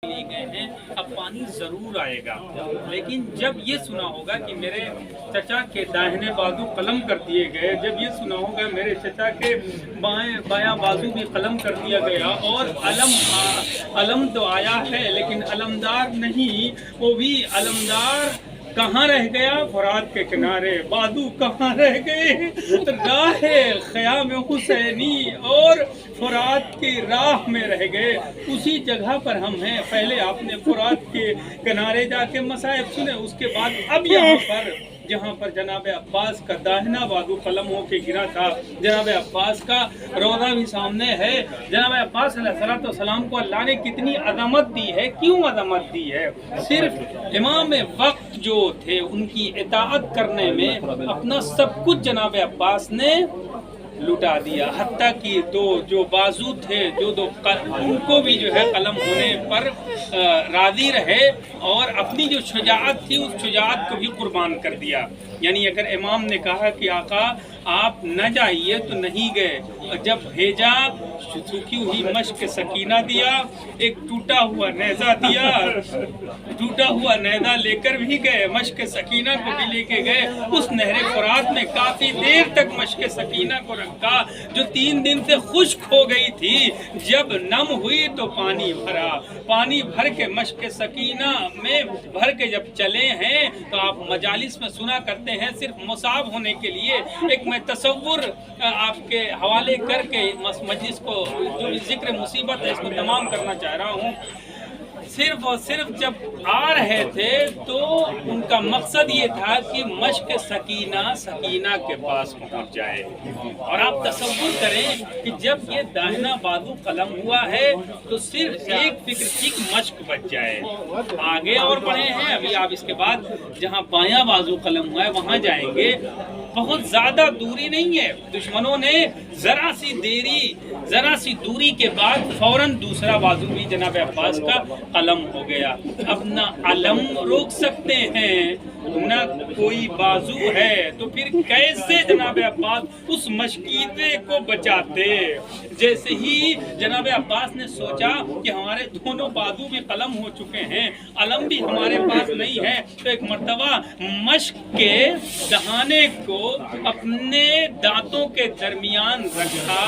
لیے گئے ہیں، اب پانی ضرور آئے گا، لیکن جب یہ سنا ہوگا کہ میرے چچا کے داہنے بازو قلم کر دیے گئے، جب یہ سنا ہوگا میرے چچا کے بایاں بازو بھی قلم کر دیا گیا اور علم تو آیا ہے لیکن علمدار نہیں، وہ بھی علمدار کہاں رہ گیا؟ فرات کے کنارے، بازو کہاں رہ گئے؟ راہ خیام حسینی اور فرات کی راہ میں رہ گئے، اسی جگہ پر ہم ہیں۔ پہلے آپ نے فرات کے کنارے جا کے مصائب سنے، اس کے بعد اب یہاں پر جہاں پر جناب عباس کا داہنا بازو قلم ہو کے گرا تھا، جناب عباس کا روضہ بھی سامنے ہے۔ جناب عباس علیہ السلام کو اللہ نے کتنی عظمت دی ہے، کیوں عظمت دی ہے؟ صرف امام وقت جو تھے ان کی اطاعت کرنے میں اپنا سب کچھ جناب عباس نے لٹا دیا، حتیٰ کہ جو بازو تھے ان کو بھی جو ہے قلم ہونے پر راضی رہے اور اپنی جو شجاعت تھی اس شجاعت کو بھی قربان کر دیا۔ یعنی اگر امام نے کہا کہ آقا آپ نہ جائیے تو نہیں گئے، جب بھیجا سوکھی ہوئی مشق سکینہ دیا، ایک ٹوٹا ہوا نیزہ دیا، ٹوٹا ہوا نیزہ لے کر بھی گئے، مشق سکینہ کو بھی لے کے گئے، اس نہر فرات میں کافی دیر تک مشق سکینہ کو رکھا جو 3 دن سے خشک ہو گئی تھی، جب نم ہوئی تو پانی بھرا، پانی بھر کے مشق سکینہ میں بھر کے جب چلے ہیں تو آپ مجالس میں سنا کرتے ہیں، صرف مصاب ہونے کے لیے ایک میں تصور آپ کے حوالے کر کے مجلس کو جو ذکر مصیبت ہے اس کو تمام کرنا چاہ رہا ہوں۔ صرف اور صرف جب آ رہے تھے تو ان کا مقصد یہ تھا کہ مشق سکینہ کے پاس پہنچ جائے، اور آپ تصور کریں کہ جب یہ داہنا بازو قلم ہوا ہے تو صرف ایک فکر کی مشق بچ جائے۔ آگے اور بڑھے ہیں، ابھی آپ اس کے بعد جہاں بایاں بازو قلم ہوا ہے وہاں جائیں گے، بہت زیادہ دوری نہیں ہے، دشمنوں نے ذرا سی دوری کے بعد فوراً دوسرا بازو بھی جناب عباس کا قلم ہو گیا۔ اب نہ علم روک سکتے ہیں نہ کوئی بازو ہے، تو پھر کیسے جناب عباس اس مشکیزے کو بچاتے؟ جیسے ہی جناب عباس نے سوچا کہ ہمارے دونوں بازو بھی قلم ہو چکے ہیں، علم بھی ہمارے پاس نہیں ہے، تو ایک مرتبہ مشق کے دہانے کو اپنے دانتوں کے درمیان رکھا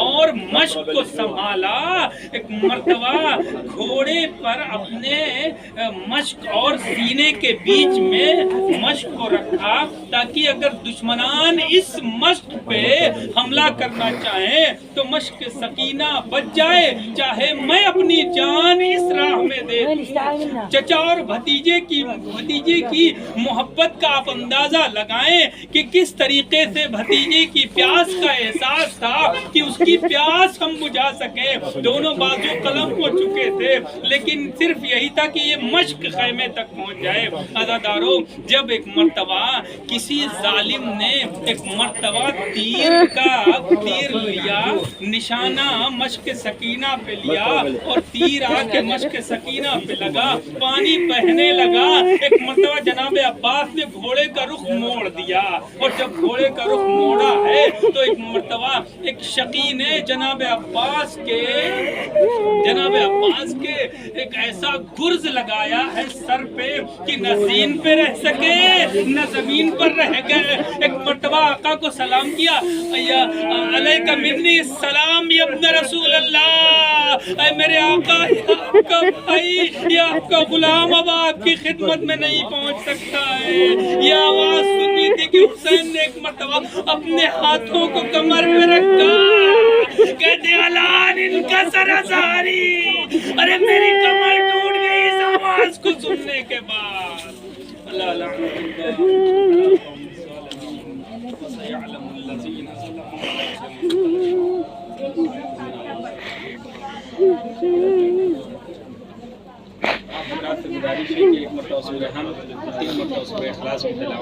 اور مشق کو سنبھالا، ایک مرتبہ گھوڑے پر اپنے مشق اور سینے کے بیچ میں مشق کو رکھا تاکہ اگر دشمنان اس مشق پہ حملہ کرنا چاہیں تو مشق سکینہ بچ جائے، چاہے میں اپنی جان اس راہ میں دے دوں۔ چچا اور بھتیجے کی محبت کا آپ اندازہ لگائیں کہ کس طریقے سے بھتیجے کی پیاس کا احساس تھا کہ اس کی پیاس ہم بجھا سکیں۔ دونوں بازو قلم ہو چکے تھے لیکن صرف یہی تھا کہ یہ مشق خیمے تک پہنچ جائے۔ عزادارو، جب ایک مرتبہ کسی ظالم نے ایک مرتبہ تیر لیا، نشانہ مشق سکینہ پہ لیا اور تیر آ کے مشق سکینہ پہ لگا، پانی بہنے لگا، ایک مرتبہ جناب عباس نے گھوڑے کا رخ موڑ دیا، اور جب گھوڑے کا رخ موڑا ہے تو ایک مرتبہ ایک شقی نے جناب عباس کے ایک ایسا گرز لگایا ہے سر پہ کہ نہ زین پہ رہ سکے نہ زمین پر رہ گئے۔ ایک مرتبہ آقا کو سلام کیا، علیکہ منی السلام یا ابن رسول اللہ، اے میرے آقا، یا آپ کا بھائی، یا آپ کا غلام اب آپ کی خدمت میں نہیں پہنچ سکتا ہے۔ یہ آواز سنی تھی کہ حسین نے ایک مرتبہ اپنے ہاتھوں کو کمر پہ رکھا، کہتے علان ان کا سرازاری، ارے میری کمر ٹوٹ گئی اس آواز کو سننے کے بعد۔ اللہ آپ حضرات سے گزارش ہے کہ ایک مرتبہ سورہ حمد، 3 مرتبہ سورہ اخلاص کی تلاوت